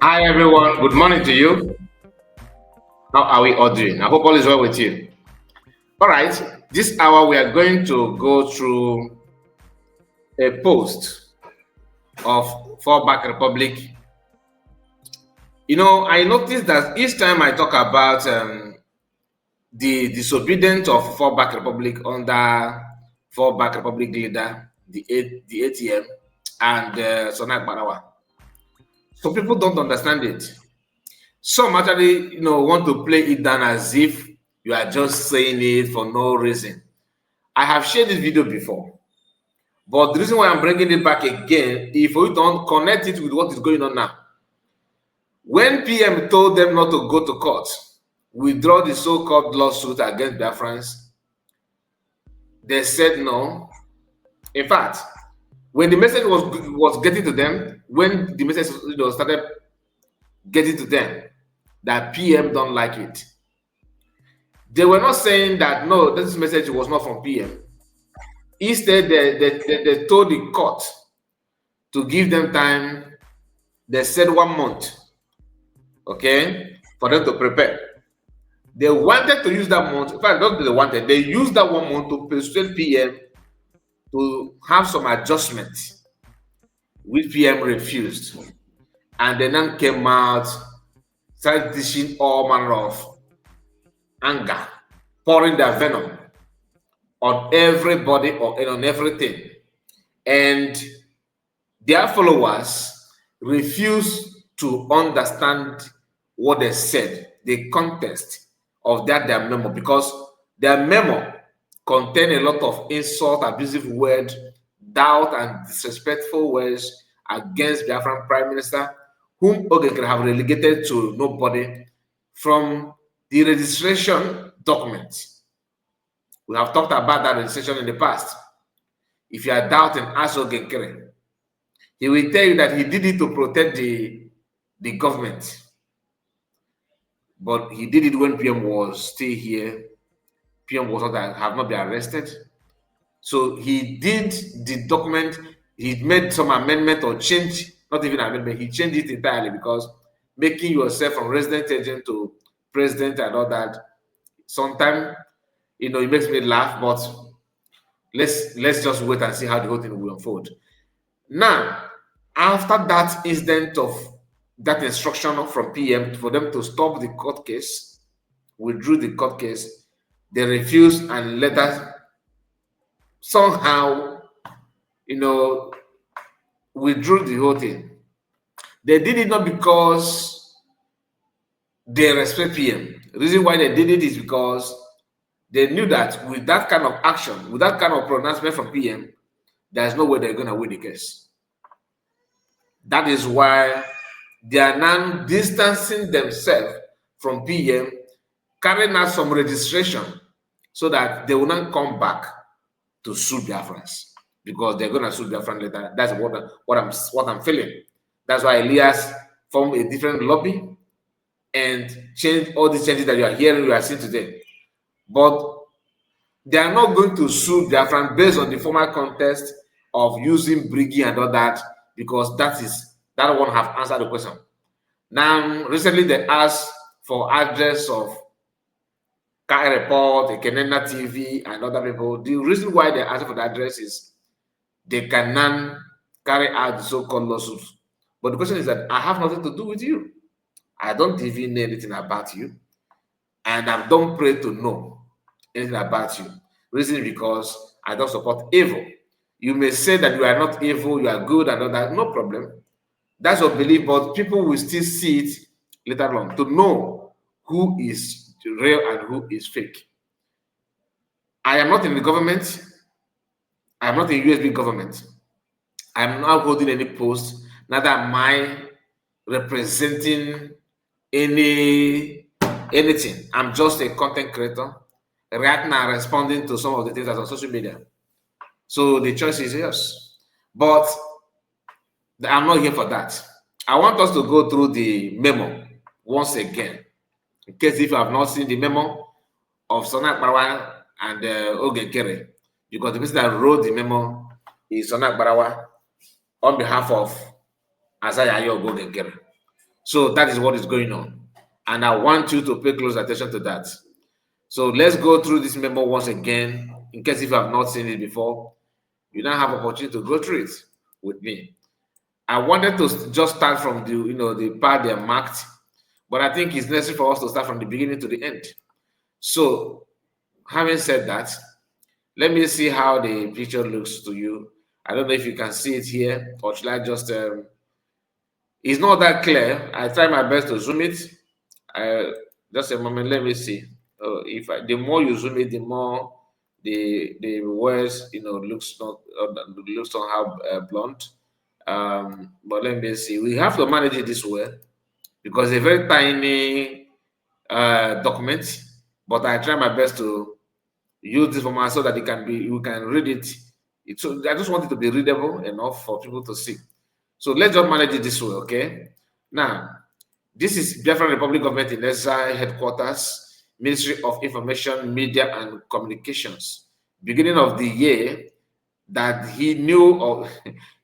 Hi everyone, good morning to you. How are we all doing? I hope all is well with you. All right, this hour we are going to go through a post of Fallback Republic. I noticed that each time I talk about the disobedience of Fallback Republic under Fallback Republic leader, the ATM, and Sonak Barawa, some people don't understand it. Some actually, want to play it down as if you are just saying it for no reason. I have shared this video before, but the reason why I'm bringing it back again is for you to connect it with what is going on now. When PM told them not to go to court, withdraw the so-called lawsuit against Biafrans, they said no. In fact, when the message was getting to them, when the message started getting to them, that PM don't like it, they were not saying that no, this message was not from PM. Instead, they told the court to give them time. They said 1 month, okay, for them to prepare. They wanted to use that month. In fact, not they wanted, they used that 1 month to persuade PM to have some adjustments, which PM refused. And they then came out, started dishing all manner of anger, pouring their venom on everybody or on everything. And their followers refuse to understand what they said, the context of their memo, because their memo contained a lot of insult, abusive words, doubt, and disrespectful words against Biafran Prime Minister, whom could have relegated to nobody from the registration documents. We have talked about that registration in the past. If you are doubting, ask Ogekere. He will tell you that he did it to protect the government. But he did it when PM was still here. PM was not have not been arrested. So he did the document, he made some amendment or change, not even amendment, he changed it entirely, because making yourself from resident agent to president and all that, sometimes it makes me laugh, but let's just wait and see how the whole thing will unfold. Now, after that incident of that instruction from PM for them to stop the court case, withdrew the court case, they refused and later somehow, withdrew the whole thing. They did it not because they respect PM. The reason why they did it is because they knew that with that kind of action, with that kind of pronouncement from PM, there's no way they're going to win the case. That is why they are now distancing themselves from PM, carrying out some registration so that they will not come back to sue Biafrans, because they're going to sue Biafran later. That's what I'm feeling. That's why Elias formed a different lobby and changed all the changes that you are seeing today. But they are not going to sue Biafran based on the former contest of using Brigi and all that, because that one have answered the question. Now, recently they asked for address of Kai Report, Kenena TV, and other people. The reason why they asked for the address is they cannot carry out the so-called lawsuits. But the question is that I have nothing to do with you. I don't even know anything about you. And I don't pray to know anything about you. Reason because I don't support evil. You may say that you are not evil, you are good and all that. No problem. That's your belief, but people will still see it later on to know who is real and who is fake. I am not in the government. I am not in USB government. I am not holding any post. Neither am I representing anything. I'm just a content creator, right now responding to some of the things that's on social media. So the choice is yours. But I'm not here for that. I want us to go through the memo once again, in case if you have not seen the memo of Sonak Barawa and Ogekere, because the person that wrote the memo is Sonak Barawa. on behalf of Azayayo Ogegere. So that is what is going on. And I want you to pay close attention to that. So let's go through this memo once again, in case if you have not seen it before. You now have opportunity to go through it with me. I wanted to just start from the part they marked, but I think it's necessary for us to start from the beginning to the end. So, having said that, let me see how the picture looks to you. I don't know if you can see it here, or should I just? It's not that clear. I try my best to zoom it. Just a moment. Let me see. The more you zoom it, the more the words looks somehow blunt. But let me see. We have to manage it this way because it's a very tiny document. But I try my best to use this format so that you can read it. So I just want it to be readable enough for people to see. So let's just manage it this way, okay? Now, this is Biafran Republic Government in Exile Headquarters, Ministry of Information, Media and Communications. Beginning of the year, that he knew of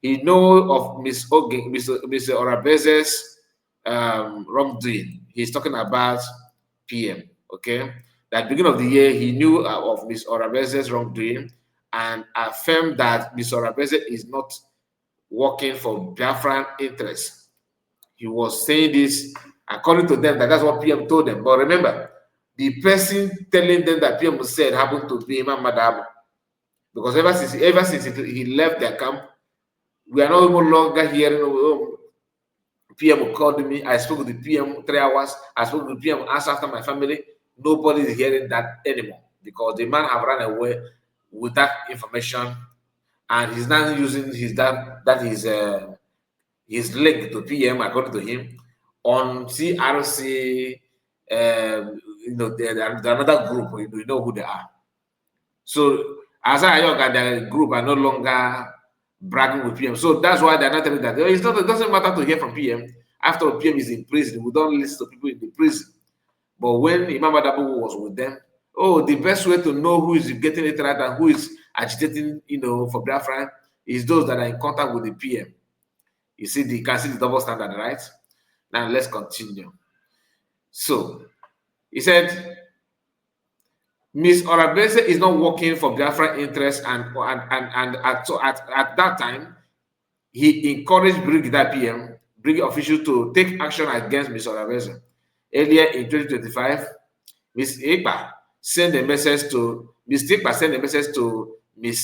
Miss Orabeze's wrongdoing. He's talking about PM, okay? That beginning of the year, he knew of Miss Orabeze's wrongdoing and affirmed that Miss Orabeze is not working for Biafran interests. He was saying this according to them, that's what PM told them. But remember, the person telling them that PM said happened to be Imam Madabo. Because ever since he left their camp, we are no longer hearing PM called me. I spoke to the PM 3 hours. I spoke to the PM asked after my family. Nobody is hearing that anymore because the man have run away with that information, and he's now using his link to PM according to him on CRC. Another group. You know who they are. So Azayok and the group are no longer bragging with PM. So that's why they're not telling that. It doesn't matter to hear from PM. After PM is in prison, we don't listen to people in the prison. But when Imam Adabu was with them, the best way to know who is getting it right and who is agitating, for Biafra is those that are in contact with the PM. You can see the double standard, right? Now let's continue. So he said, Miss Orabeze is not working for Biafra interests, and at that time, he encouraged Brigadier PM, Brigadier officials to take action against Miss Orabeze. Earlier in 2025, Miss Ekpa sent a message to Miss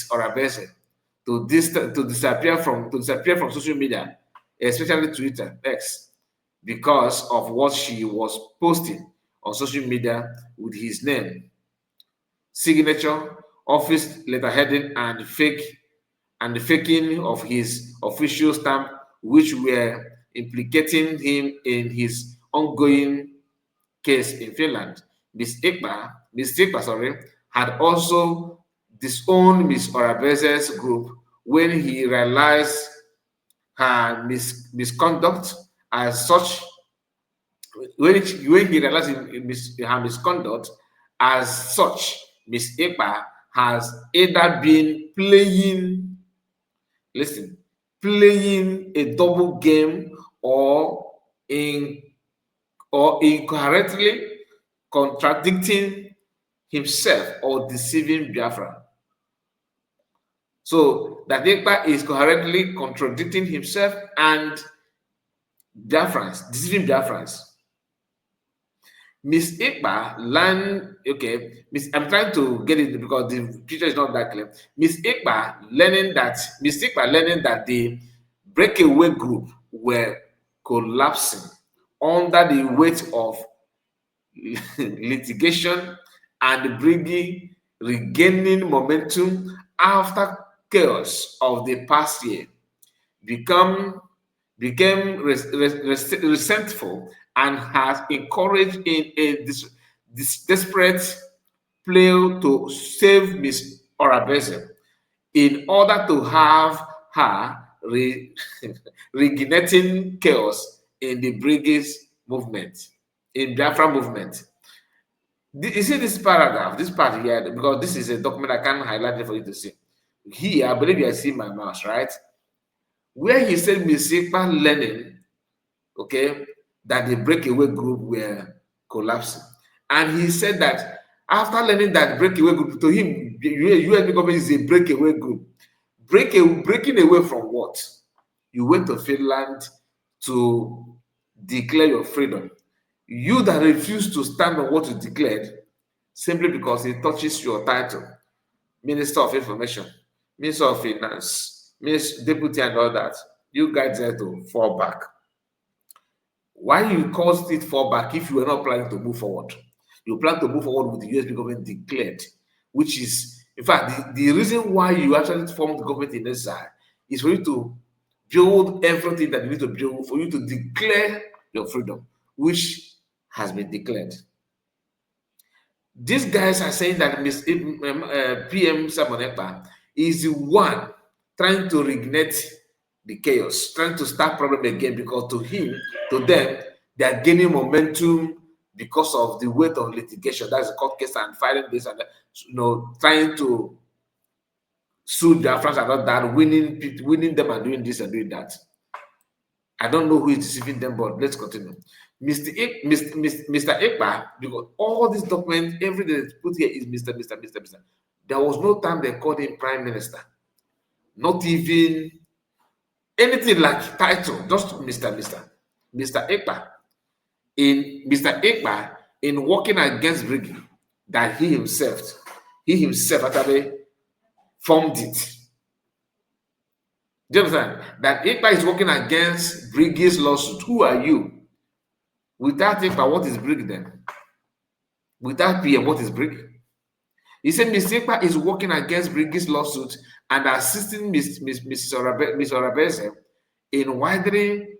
Orabeze to disappear from social media, especially Twitter, X, because of what she was posting on social media with his name, signature, office letterheading, and the faking of his official stamp, which were implicating him in his ongoing case in Finland. Miss Ekpa, had also disowned Miss Orabeze's group when he realized her misconduct as such. When he realized her misconduct as such, Miss Ekpa has either been playing a double game or incorrectly contradicting himself or deceiving Biafra. So that Ekpa is correctly contradicting himself and deceiving Biafrans. Miss Ekpa learned, I'm trying to get it because the picture is not that clear. Miss Ekpa learning that the breakaway group were collapsing under the weight of litigation and bringing regaining momentum after chaos of the past year, became resentful and has encouraged in a desperate play to save Miss Orabeze in order to have her reigniting chaos in the Brigades movement, in Biafra movement. You see this paragraph, this part here, because this is a document I can highlight it for you to see. Here, I believe you are seeing my mouse, right? where he said Miss Ekpa learning, okay, that the breakaway group were collapsing. And he said that after learning that breakaway group, to him, US government is a breakaway group. Breaking away from what? You went to Finland to declare your freedom. You that refuse to stand on what you declared simply because it touches your title, Minister of Information, Minister of Finance, Minister, Deputy, and all that, you guys have to fall back. Why you caused it fall back if you were not planning to move forward? You plan to move forward with the US government declared, which is, in fact, the reason why you actually formed the government in exile is for you to build everything that you need to build, for you to declare your freedom, which has been declared. These guys are saying that PM Sab0tage is the one trying to reignite the chaos, trying to start problem again, because to him, to them, they are gaining momentum because of the weight of litigation. That's the court case and filing this and that, trying to sue their friends and all that, winning them and doing this and doing that. I don't know who is deceiving them, but let's continue. Mr. Ekpa, because all these documents, everything that's put here is Mr. There was no time they called him Prime Minister. Not even anything like title, just Mr. Ekpa. Mr. Ekpa, in working against Briggy, that he himself actually formed it. Do you understand? That Ekpa is working against Briggy's lawsuit. Who are you? Without Ekpa, what is Brig then? Without PM, what is Brig? He said Mr. Ekpa is working against Briggy's lawsuit and assisting Mrs. Orabeze in widening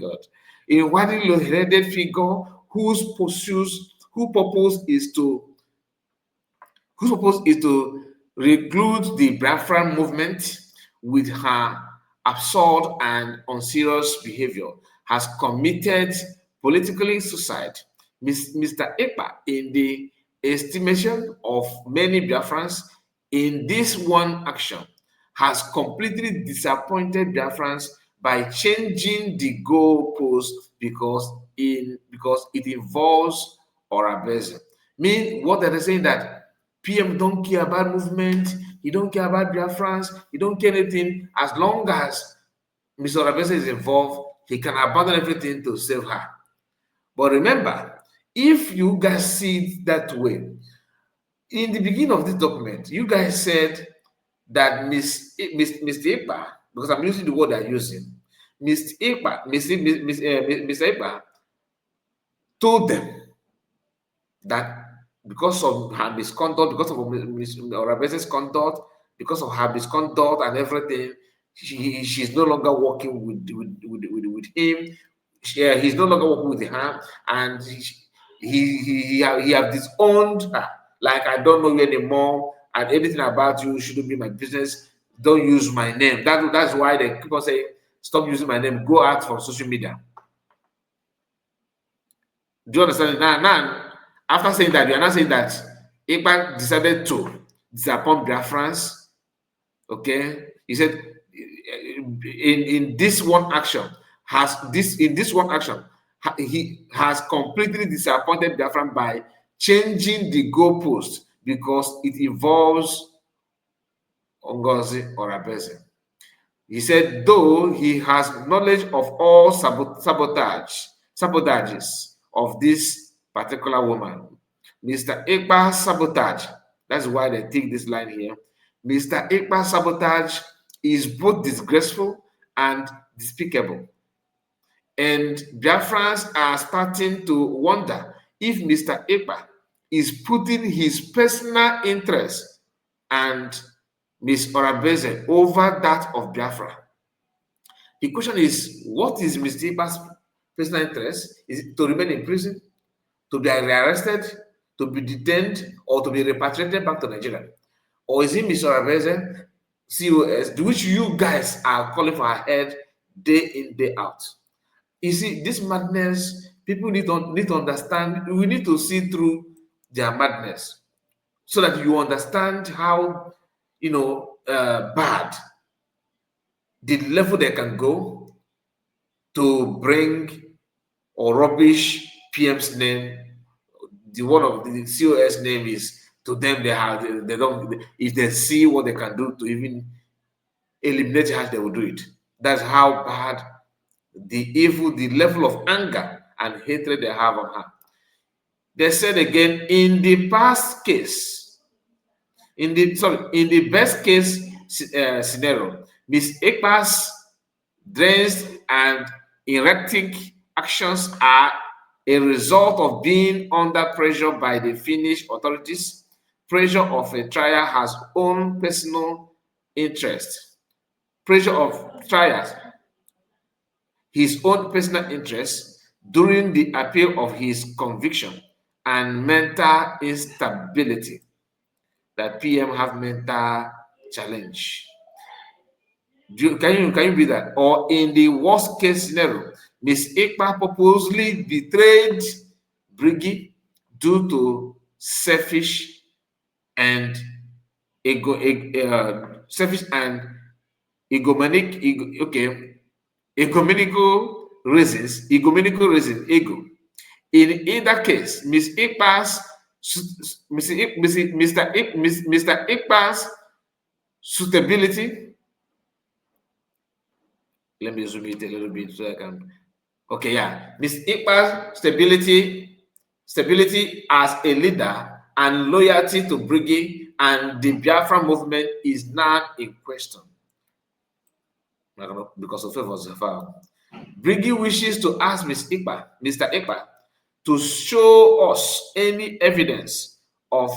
God, in widening low-headed figure whose purpose is to recruit the Biafran movement with her absurd and unserious behavior, has committed politically suicide. Mr. Ekpa, in the estimation of many Biafrans, in this one action, has completely disappointed Biafrans by changing the goalpost because it involves Orabeze. Mean what they're saying that PM don't care about movement, he don't care about Biafrans, he don't care anything. As long as Mr. Orabeze is involved, he can abandon everything to save her. But remember, if you guys see it that way, in the beginning of this document, you guys said that Mr. Ekpa, because I'm using the word I'm using, Mr. Ekpa told them that because of her misconduct, because of Ms. Orabeze's conduct, because of her misconduct and everything, she's no longer working with him. He's no longer working with her, and he have disowned her. Like, I don't know you anymore, and anything about you shouldn't be my business. Don't use my name. That's why they keep on saying, stop using my name. Go out for social media. Do you understand? Now, after saying that, you are not saying that Ekpa decided to disappoint Biafrans. Okay, he said in this one action he has completely disappointed Biafran by changing the goalpost because it involves Ngozi Orabeze. He said, though he has knowledge of all sabotages of this particular woman, Mr. Ekpa Sabotage, that's why they take this line here, Mr. Ekpa Sabotage is both disgraceful and despicable. And Biafrans are starting to wonder if Mr. Ekpa is putting his personal interest and Ms. Orabeze over that of Biafra. The question is, what is Mr. Ekpa's personal interest? Is it to remain in prison, to be rearrested, to be detained, or to be repatriated back to Nigeria? Or is it Ms. Orabeze, COS, which you guys are calling for her head day in, day out? You see, this madness, people need to understand. We need to see through their madness so that you understand how, bad the level they can go to bring or rubbish PM's name. The one of the COS name is to them they don't, if they see what they can do to even eliminate her, they will do it. That's how bad the evil, the level of anger and hatred they have on her. They said again, in the past case, in the best case scenario, Miss Ekpa's drains and erratic actions are a result of being under pressure by the Finnish authorities. Pressure of a trial has own personal interest. Pressure of trials, his own personal interest during the appeal of his conviction, and mental instability. That PM have mental challenge. Can you be that? Or in the worst case scenario, Miss Ekpa purposely betrayed Briggy due to selfish and selfish and egomaniacal reasons, ego. In either case, Mr. Ekpa's suitability. Let me zoom it a little bit so I can. Okay, yeah. Miss Ekpa's stability as a leader and loyalty to Brigade and the Biafra movement is not in question. Because of favors of Briggy wishes to ask Mr. Ekpa, to show us any evidence of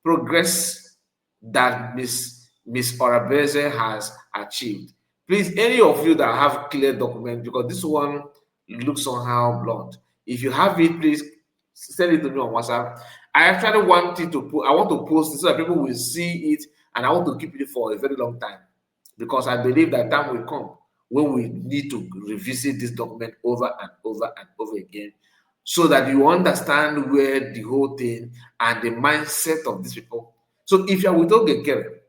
progress that Miss Orabeze has achieved. Please, any of you that have clear document, because this one looks somehow blunt. If you have it, please send it to me on WhatsApp. I actually want to post it so that people will see it, and I want to keep it for a very long time, because I believe that time will come when we need to revisit this document over and over and over again, so that you understand where the whole thing and the mindset of these people. So if you are with Ogekere,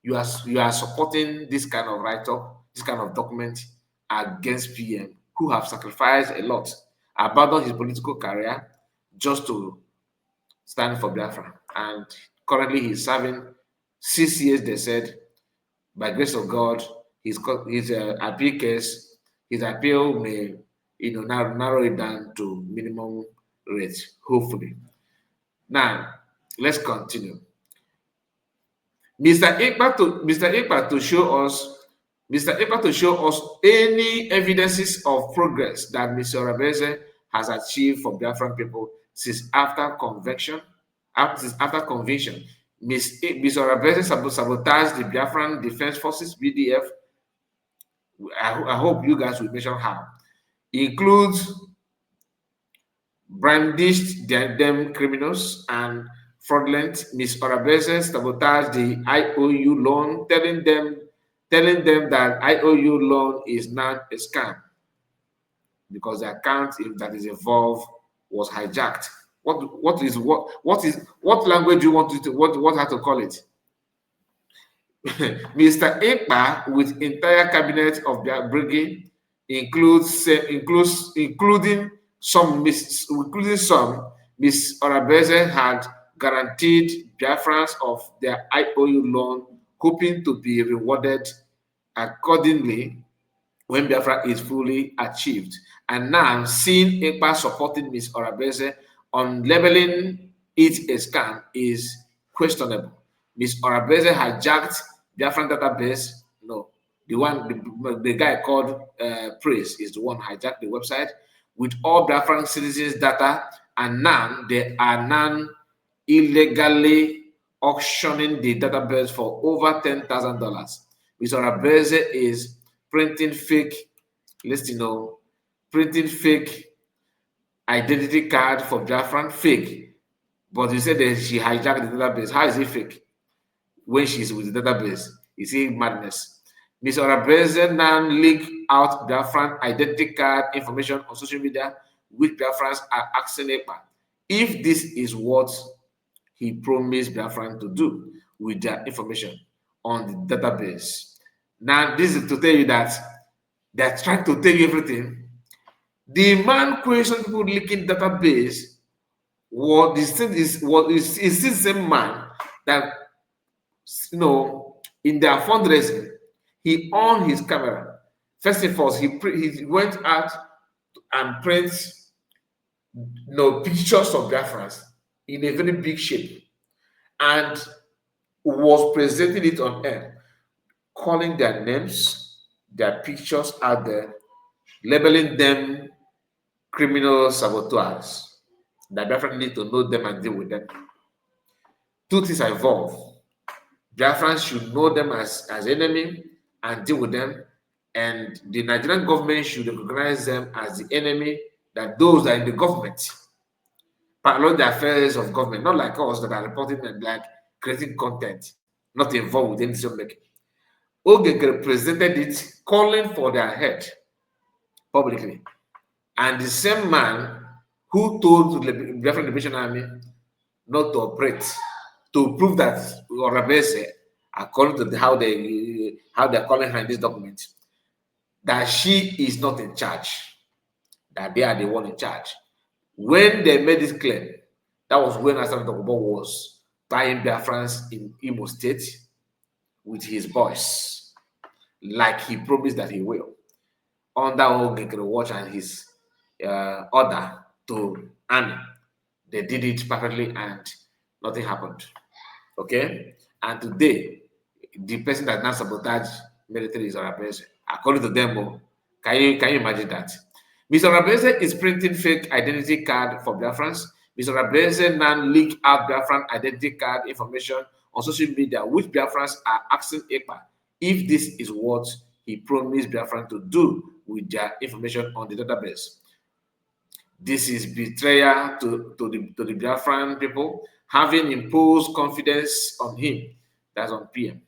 you are supporting this kind of write-up, this kind of document against PM, who have sacrificed a lot, abandoned his political career just to stand for Biafra. And currently he's serving 6 years, they said, by grace of God, his appeal case, his appeal may narrow it down to minimum rate, hopefully. Now, let's continue. Mr. Ekpa to show us any evidences of progress that Mr. Orabeze has achieved for Biafran people since after conviction. Mr. Orabeze sabotaged the Biafran Defense Forces, BDF. I hope you guys will mention how. Includes brandished them criminals and fraudulent. Miss Orabeze sabotaged the IOU loan, telling them that IOU loan is not a scam because the account that is involved was hijacked. What language do you want to what how to call it? Mr. Ekpa with entire cabinet of their brigade including some Miss Orabeze had guaranteed Biafrans of their IOU loan, hoping to be rewarded accordingly when Biafra is fully achieved. And now seeing Ekpa supporting Miss Orabeze on labeling it a scam is questionable. Miss Orabeze hijacked Biafran database. No, the guy called Praise is the one hijacked the website with all Biafran citizens' data, and now they are illegally auctioning the database for over $10,000. Miss Orabeze is printing fake identity card for Biafran, fake. But you said that she hijacked the database. How is it fake when she's with the database? You see madness. Ms. Orabeze now leak out Biafran identity card information on social media, which Biafrans are asking Ekpa if this is what he promised Biafran to do with their information on the database. Now, this is to tell you that they're trying to tell you everything. The man creation people leaking database was is the same man that, you know, in their fundraising, he on his camera. First of all, he went out and print, pictures of Biafrans in a very big shape and was presenting it on air, calling their names, their pictures out there, labeling them criminal saboteurs. That Biafrans need to know them and deal with them. Two things are involved. Biafrans should know them as enemy and deal with them, and the Nigerian government should recognize them as the enemy, that those that are in the government parallel the affairs of government, not like us that are reporting and like creating content, not involved with any decision making. Oge presented it calling for their head publicly. And the same man who told the Biafran Liberation Army not to operate, to prove that Orabese, according to how they're calling her in this document, that she is not in charge, that they are the one in charge. When they made this claim, that was when Sab0tage was buying Biafrans in Imo State with his boys, like he promised that he will, under Ogekere watch and his order to Annie. They did it perfectly and nothing happened. Okay? And today, the person that now sabotage military is Orabese. According to them, can you imagine that? Mr. Orabese is printing fake identity card for Biafrans. Mr. Orabese now leak out Biafran identity card information on social media, which Biafrans are asking Ekpa if this is what he promised Biafran to do with their information on the database. This is betrayal to the Biafran people, having imposed confidence on him. That's on PM.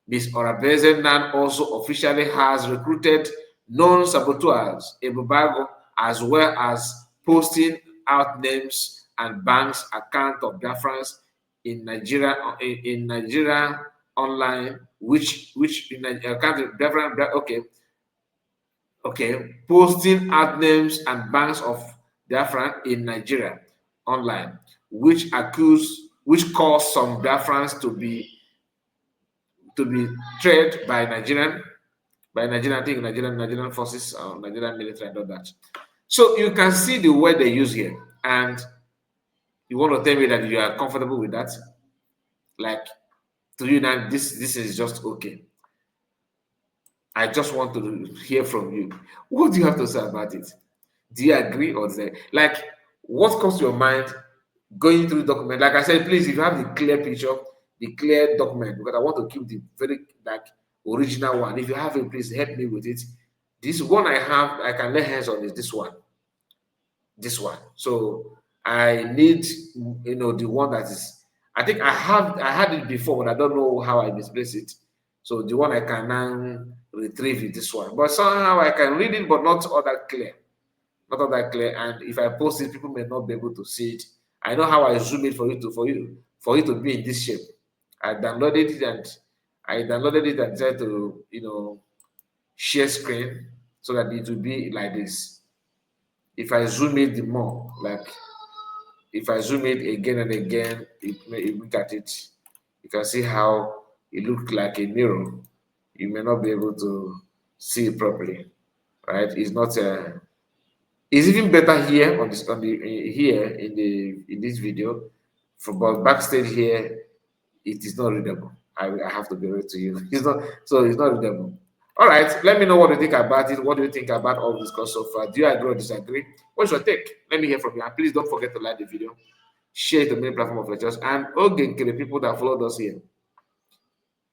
Ms. Orabese now also officially has recruited known saboteurs, Ebubago, as well as posting out names and banks account of Biafrans in Nigeria online, which in account of Biafran, posting out names and banks of Biafran in Nigeria online, which caused some Biafrans to be trained by Nigerian, I think Nigerian forces or Nigerian military and all that. So you can see the word they use here, and you want to tell me that you are comfortable with that? Like, to you now, this is just okay. I just want to hear from you. What do you have to say about it? Do you agree or say, like, what comes to your mind going through the document? Like I said, please, if you have the clear picture, the clear document, because I want to keep the very original one. If you have it, please help me with it. This one I have, I can lay hands on is this one. This one. So I need, the one that is. I think I had it before, but I don't know how I misplaced it. So the one I can now retrieve is this one. But somehow I can read it, but not all that clear. Not all that clear. And if I post it, people may not be able to see it. I know how I zoom it for you to be in this shape. I downloaded it and tried to share screen so that it will be like this. If I zoom it more, like if I zoom it again and again, look at it, you can see how it looks like a mirror. You may not be able to see it properly, right? It's not it's even better here in this video. But backstage here, it is not readable. I have to be real to you. It's not readable. All right, let me know what you think about it. What do you think about all this discussed so far? Do you agree or disagree? What's your take? Let me hear from you. And please don't forget to like the video, share it to many platforms of lectures, and again, to the people that followed us here.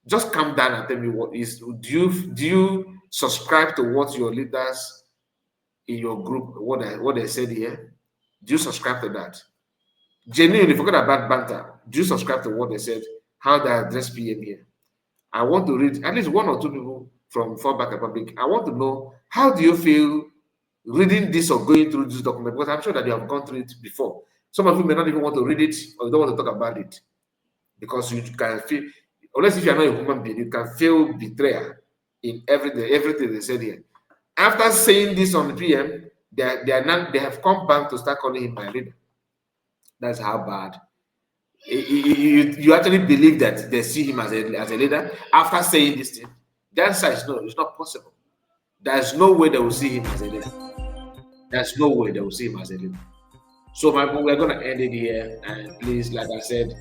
Just calm down and tell me do you subscribe to what your leaders in your group, what they said here? Do you subscribe to that? Genuinely, forget about banter. Do you subscribe to what they said? How they address PM here? I want to read at least one or two people from Fallback Republic. I want to know, how do you feel reading this or going through this document? Because I'm sure that you have gone through it before. Some of you may not even want to read it or you don't want to talk about it because you can feel, unless if you are not a human being, you can feel betrayal in everything they said here. After saying this on the PM, they have come back to start calling him my leader. That's how bad. You actually believe that they see him as a leader after saying this thing? The answer is no, it's not possible. There's no way they will see him as a leader. There's no way they will see him as a leader. So we're gonna end it here, and please, like I said,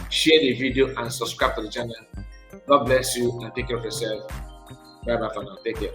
share the video and subscribe to the channel. God bless you and take care of yourself. Bye bye for now. Take care.